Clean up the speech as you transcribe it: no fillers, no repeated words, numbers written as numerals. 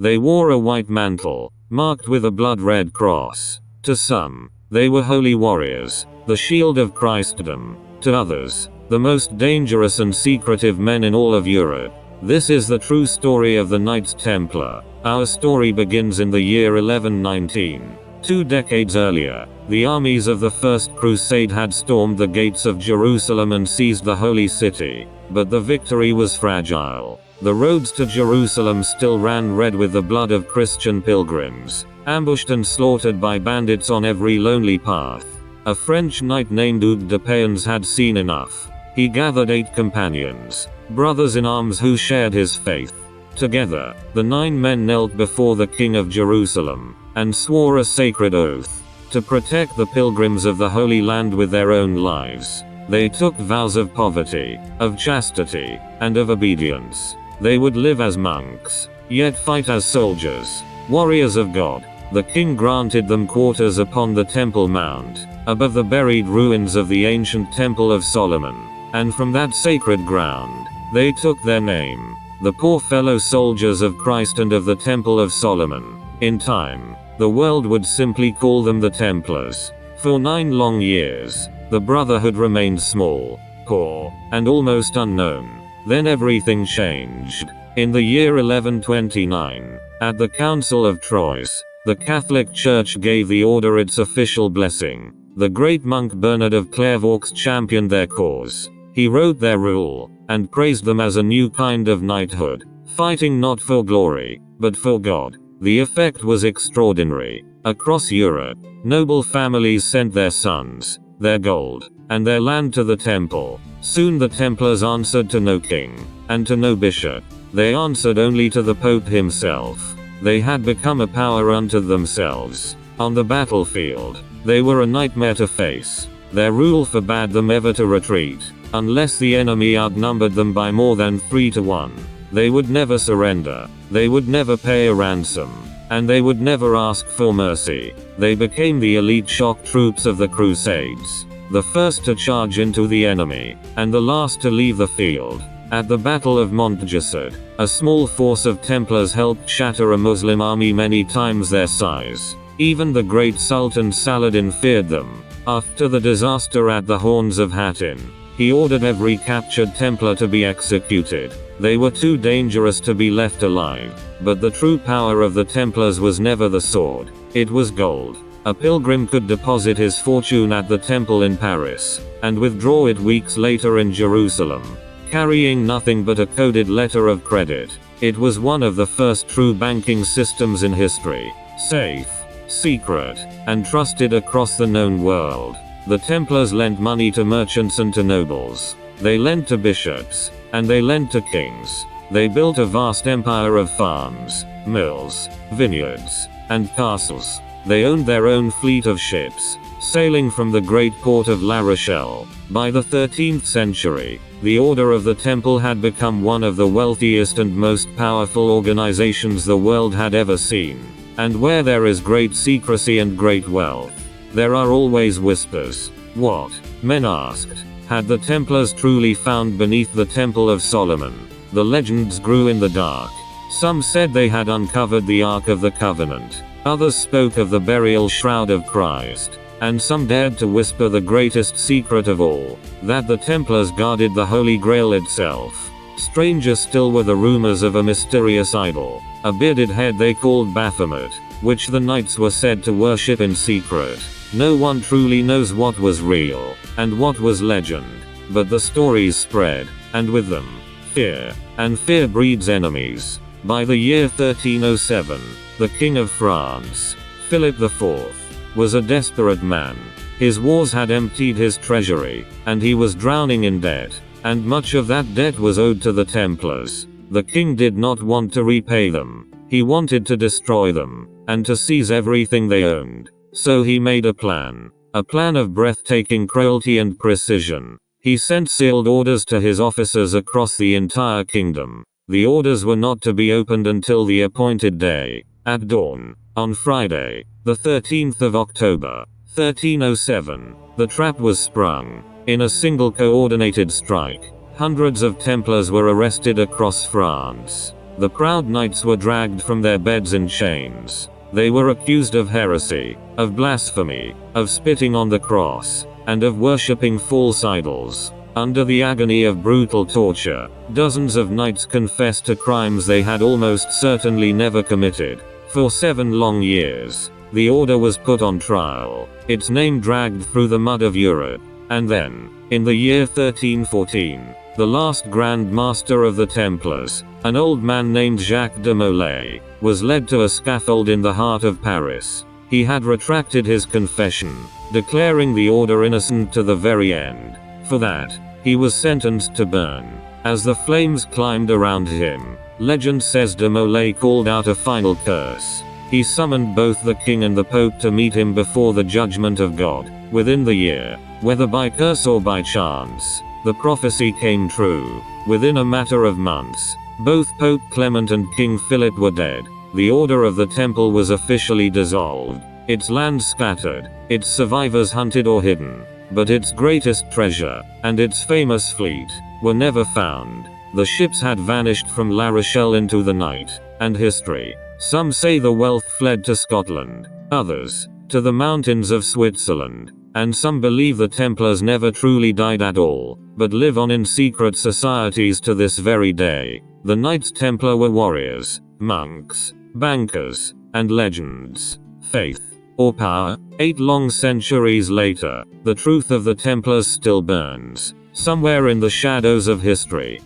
They wore a white mantle, marked with a blood-red cross. To some, they were holy warriors, the shield of Christendom. To others, the most dangerous and secretive men in all of Europe. This is the true story of the Knights Templar. Our story begins in the year 1119. 2 decades earlier, the armies of the First Crusade had stormed the gates of Jerusalem and seized the Holy City. But the victory was fragile. The roads to Jerusalem still ran red with the blood of Christian pilgrims, ambushed and slaughtered by bandits on every lonely path. A French knight named Hugues de Payens had seen enough. He gathered 8 companions, brothers in arms who shared his faith. Together, the 9 men knelt before the King of Jerusalem, and swore a sacred oath to protect the pilgrims of the Holy Land with their own lives. They took vows of poverty, of chastity, and of obedience. They would live as monks, yet fight as soldiers, warriors of God. The king granted them quarters upon the Temple Mount, above the buried ruins of the ancient Temple of Solomon. And from that sacred ground, they took their name, the poor fellow soldiers of Christ and of the Temple of Solomon. In time, the world would simply call them the Templars. For 9 long years, the brotherhood remained small, poor, and almost unknown. Then everything changed. In the year 1129, at the Council of Troyes, the Catholic Church gave the order its official blessing. The great monk Bernard of Clairvaux championed their cause. He wrote their rule, and praised them as a new kind of knighthood, fighting not for glory, but for God. The effect was extraordinary. Across Europe, noble families sent their sons, their gold, and their land to the temple. Soon the Templars answered to no king, and to no bishop. They answered only to the Pope himself. They had become a power unto themselves. On the battlefield, they were a nightmare to face. Their rule forbade them ever to retreat, unless the enemy outnumbered them by more than 3 to 1. They would never surrender. They would never pay a ransom. And they would never ask for mercy. They became the elite shock troops of the Crusades. The first to charge into the enemy, and the last to leave the field. At the Battle of Montjuic, a small force of Templars helped shatter a Muslim army many times their size. Even the great Sultan Saladin feared them. After the disaster at the Horns of Hattin, he ordered every captured Templar to be executed. They were too dangerous to be left alive. But the true power of the Templars was never the sword. It was gold. A pilgrim could deposit his fortune at the temple in Paris, and withdraw it weeks later in Jerusalem, carrying nothing but a coded letter of credit. It was one of the first true banking systems in history. Safe, secret, and trusted across the known world. The Templars lent money to merchants and to nobles. They lent to bishops, and they lent to kings. They built a vast empire of farms, mills, vineyards, and castles. They owned their own fleet of ships, sailing from the great port of La Rochelle. By the 13th century, the Order of the Temple had become one of the wealthiest and most powerful organizations the world had ever seen. And where there is great secrecy and great wealth, there are always whispers. What, men asked, had the Templars truly found beneath the Temple of Solomon? The legends grew in the dark. Some said they had uncovered the Ark of the Covenant. Others spoke of the burial shroud of Christ. And some dared to whisper the greatest secret of all, that the Templars guarded the Holy Grail itself. Stranger still were the rumors of a mysterious idol, a bearded head they called Baphomet, which the knights were said to worship in secret. No one truly knows what was real, and what was legend. But the stories spread, and with them, fear. And fear breeds enemies. By the year 1307, the King of France, Philip IV, was a desperate man. His wars had emptied his treasury, and he was drowning in debt. And much of that debt was owed to the Templars. The king did not want to repay them. He wanted to destroy them, and to seize everything they owned. So he made a plan of breathtaking cruelty and precision. He sent sealed orders to his officers across the entire kingdom. The orders were not to be opened until the appointed day, at dawn, on Friday, the 13th of October, 1307. The trap was sprung. In a single coordinated strike, hundreds of Templars were arrested across France. The proud knights were dragged from their beds in chains. They were accused of heresy, of blasphemy, of spitting on the cross, and of worshipping false idols. Under the agony of brutal torture, dozens of knights confessed to crimes they had almost certainly never committed. For 7 long years, the order was put on trial, its name dragged through the mud of Europe. And then, in the year 1314, the last Grand Master of the Templars, an old man named Jacques de Molay, was led to a scaffold in the heart of Paris. He had retracted his confession, declaring the order innocent to the very end. For that, he was sentenced to burn. As the flames climbed around him, legend says de Molay called out a final curse. He summoned both the king and the pope to meet him before the judgment of God. Within the year, whether by curse or by chance, the prophecy came true. Within a matter of months, both Pope Clement and King Philip were dead. The Order of the Temple was officially dissolved, its lands scattered, its survivors hunted or hidden. But its greatest treasure, and its famous fleet, were never found. The ships had vanished from La Rochelle into the night, and history. Some say the wealth fled to Scotland, others, to the mountains of Switzerland, and some believe the Templars never truly died at all, but live on in secret societies to this very day. The Knights Templar were warriors, monks, bankers, and legends. Faith, or power? 8 long centuries later, the truth of the Templars still burns, somewhere in the shadows of history.